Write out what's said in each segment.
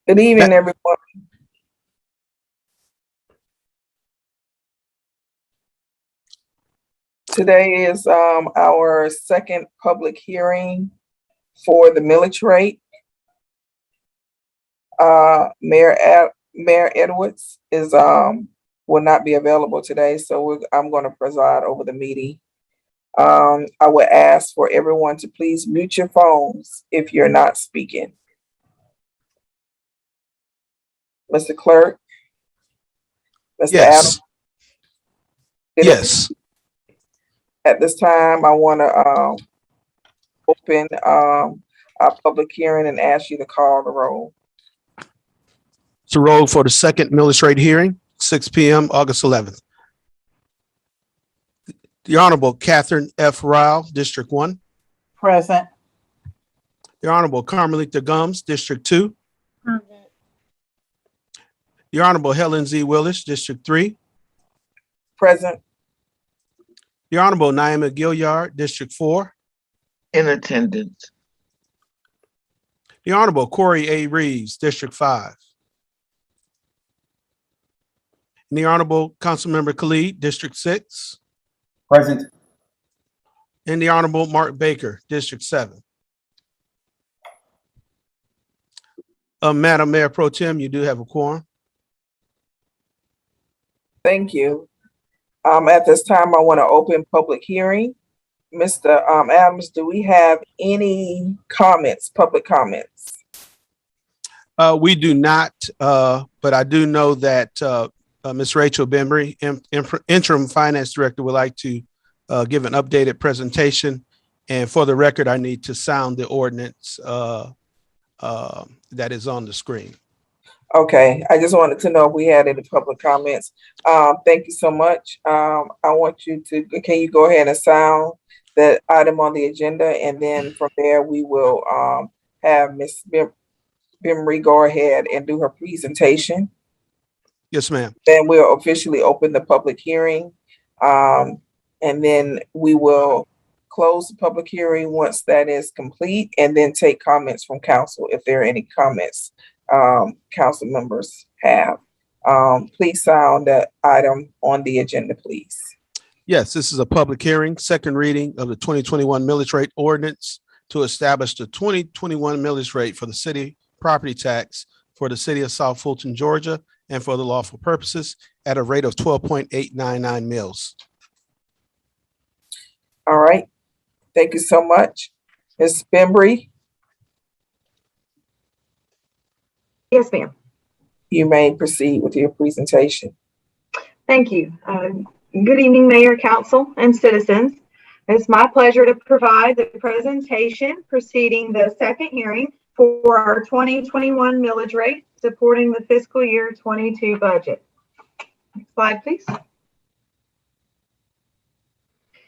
Good evening, everyone. Today is our second public hearing for the millage rate. Mayor Edwards is will not be available today, so I'm going to preside over the meeting. I would ask for everyone to please mute your phones if you're not speaking. Mr. Clerk, Mr. Yes. Adams. Yes. At this time, I want to open our public hearing and ask you to call the roll. To roll for the second millage rate hearing, 6 p.m., August 11th. The Honorable Catherine F. Rao, District 1. Present. The Honorable Carmelita Gums, District 2. Present. The Honorable Helen Z. Willis, District 3. Present. The Honorable Naima Gilliard, District 4. In attendance. The Honorable Corey A. Reeves, District 5. And the Honorable Councilmember Khalid, District 6. Present. And the Honorable Mark Baker, District 7. Madam Mayor Pro Tem, you do have a quorum. Thank you. At this time, I want to open public hearing. Mr. Adams, do we have any comments, public comments? We do not, but I do know that Ms. Rachel Bembry, Interim Finance Director, would like to give an updated presentation. And for the record, I need to sound the ordinance that is on the screen. Okay, I just wanted to know if we had any public comments. Thank you so much. I want you to, can you go ahead and sound that item on the agenda? And then from there, we will have Ms. Bembry go ahead and do her presentation. Yes, ma'am. Then we'll officially open the public hearing. And then we will close the public hearing once that is complete, and then take comments from council if there are any comments council members have. Please sound that item on the agenda, please. Yes, this is a public hearing, second reading of the 2021 millage rate ordinance to establish the 2021 millage rate for the city property tax for the city of South Fulton, Georgia, and for the lawful purposes at a rate of 12.899 mils. All right. Thank you so much. Ms. Bembry, Yes, ma'am. you may proceed with your presentation. Thank you. Good evening, Mayor, Council, and citizens. It's my pleasure to provide the presentation preceding the second hearing for our 2021 millage rate supporting the fiscal year 22 budget. Next slide, please.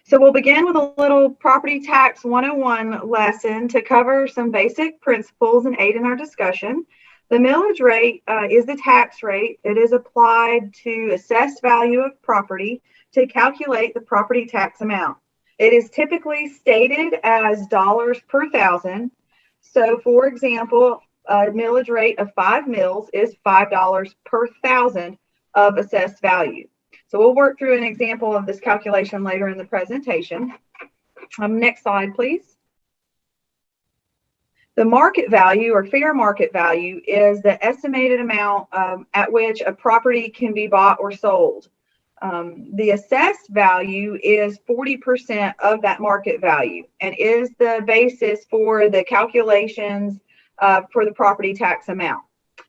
So we'll begin with a little property tax 101 lesson to cover some basic principles and aid in our discussion. The millage rate is the tax rate. It is applied to assessed value of property to calculate the property tax amount. It is typically stated as dollars per thousand. So for example, a millage rate of 5 mils is $5 per thousand of assessed value. So we'll work through an example of this calculation later in the presentation. Next slide, please. The market value or fair market value is the estimated amount at which a property can be bought or sold. The assessed value is 40% of that market value and is the basis for the calculations for the property tax amount.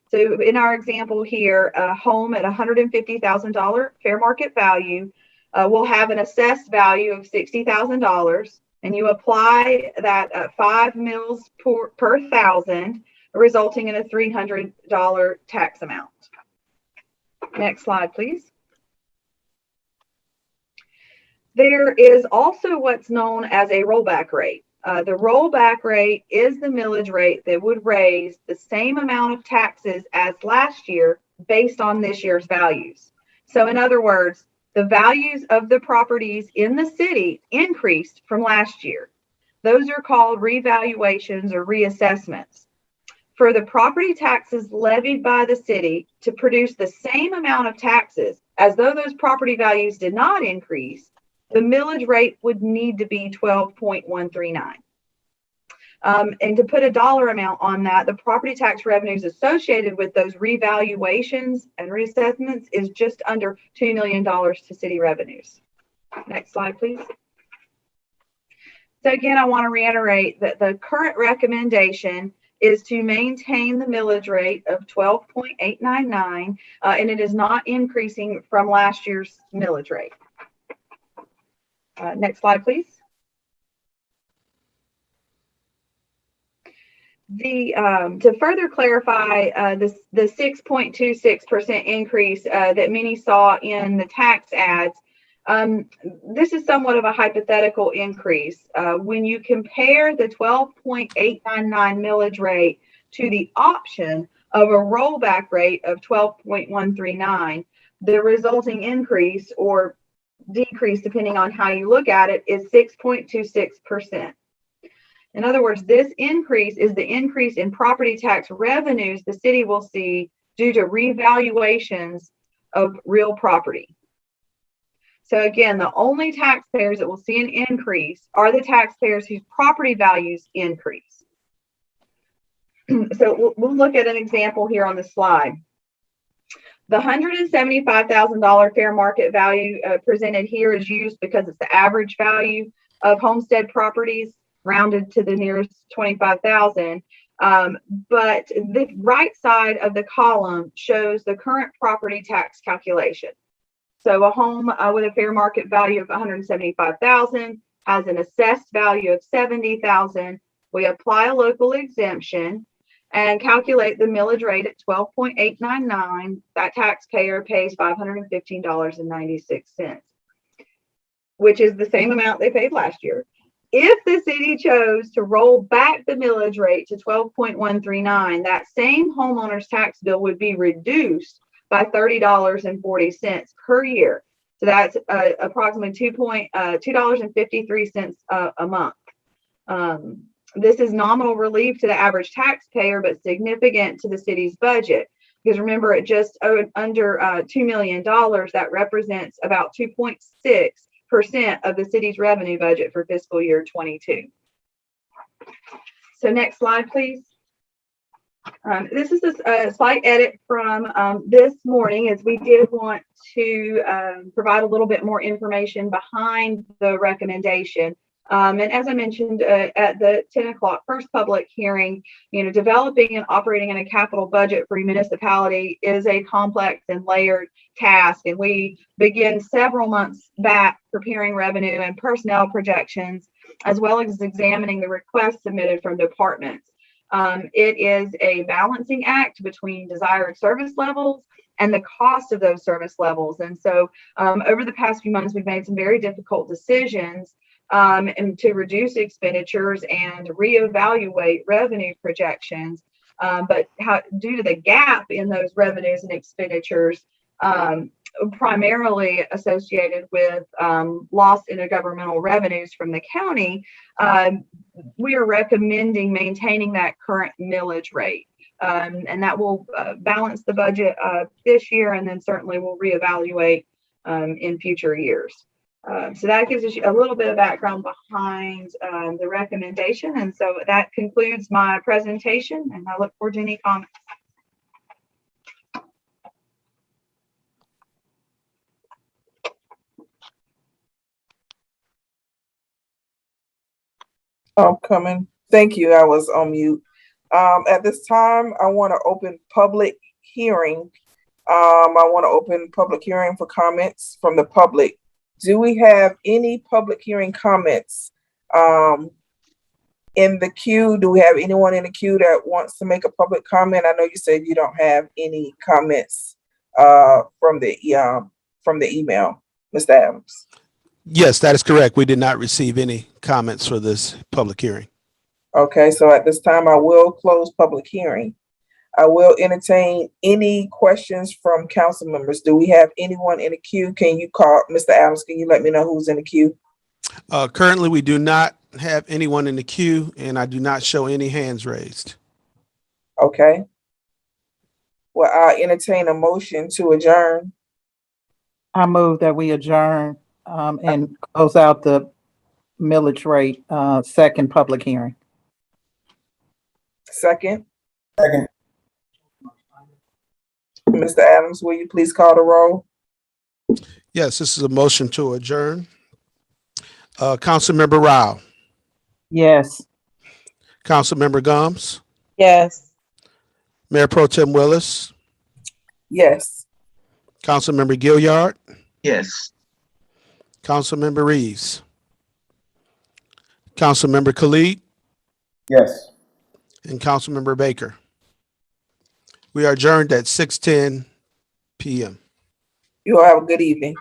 So in our example here, a home at $150,000 fair market value will have an assessed value of $60,000, and you apply that at 5 mils per thousand, resulting in a $300 tax amount. Next slide, please. There is also what's known as a rollback rate. The rollback rate is the millage rate that would raise the same amount of taxes as last year based on this year's values. So in other words, the values of the properties in the city increased from last year. Those are called revaluations or reassessments. for the property taxes levied by the city to produce the same amount of taxes as though those property values did not increase, the millage rate would need to be 12.139. And to put a dollar amount on that, the property tax revenues associated with those revaluations and reassessments is just under $2 million to city revenues. Next slide, please. So again, I want to reiterate that the current recommendation is to maintain the millage rate of 12.899, and it is not increasing from last year's millage rate. Next slide, please. To further clarify the 6.26% increase that many saw in the tax ads, this is somewhat of a hypothetical increase. When you compare the 12.899 millage rate to the option of a rollback rate of 12.139, the resulting increase or decrease, depending on how you look at it, is 6.26%. In other words, this increase is the increase in property tax revenues the city will see due to revaluations of real property. So again, the only taxpayers that will see an increase are the taxpayers whose property values increase. So we'll look at an example here on the slide. The $175,000 fair market value presented here is used because it's the average value of homestead properties rounded to the nearest 25,000. But the right side of the column shows the current property tax calculation. So a home with a fair market value of 175,000 has an assessed value of 70,000. We apply a local exemption and calculate the millage rate at 12.899. That taxpayer pays $515.96, which is the same amount they paid last year. If the city chose to roll back the millage rate to 12.139, that same homeowner's tax bill would be reduced by $30.40 per year. So that's approximately $2.53 a month. This is nominal relief to the average taxpayer, but significant to the city's budget. Because remember, at just under $2 million, that represents about 2.6% of the city's revenue budget for fiscal year 22. So next slide, please. This is a slight edit from this morning, as we did want to provide a little bit more information behind the recommendation. And as I mentioned at the 10 o'clock first public hearing, developing and operating in a capital budget for a municipality is a complex and layered task. And we begin several months back preparing revenue and personnel projections, as well as examining the requests submitted from departments. It is a balancing act between desired service levels and the cost of those service levels. And so over the past few months, we've made some very difficult decisions and to reduce expenditures and reevaluate revenue projections. But due to the gap in those revenues and expenditures, primarily associated with lost intergovernmental revenues from the county, we are recommending maintaining that current millage rate. And that will balance the budget this year, and then certainly we'll reevaluate in future years. So that gives us a little bit of background behind the recommendation. And so that concludes my presentation, and I look forward to any comments. I'm coming. Thank you. I was on mute. At this time, I want to open public hearing. I want to open public hearing for comments from the public. Do we have any public hearing comments in the queue? Do we have anyone in the queue that wants to make a public comment? I know you said you don't have any comments from the email, Mr. Adams. Yes, that is correct. We did not receive any comments for this public hearing. Okay, so at this time, I will close public hearing. I will entertain any questions from council members. Do we have anyone in the queue? Can you call, Mr. Adams, can you let me know who's in the queue? Currently, we do not have anyone in the queue, and I do not show any hands raised. Okay. Well, I'll entertain a motion to adjourn. I move that we adjourn and close out the millage rate second public hearing. Second, Second. Mr. Adams, will you please call the roll? Yes, this is a motion to adjourn. Councilmember Rao, Yes. Councilmember Gomes, Yes. Mayor Pro Tem Willis, Yes. Councilmember Gilliard, Yes. Councilmember Reeves, Councilmember Khalid, Yes. and Councilmember Baker. We are adjourned at 6:10 p.m. You all have a good evening.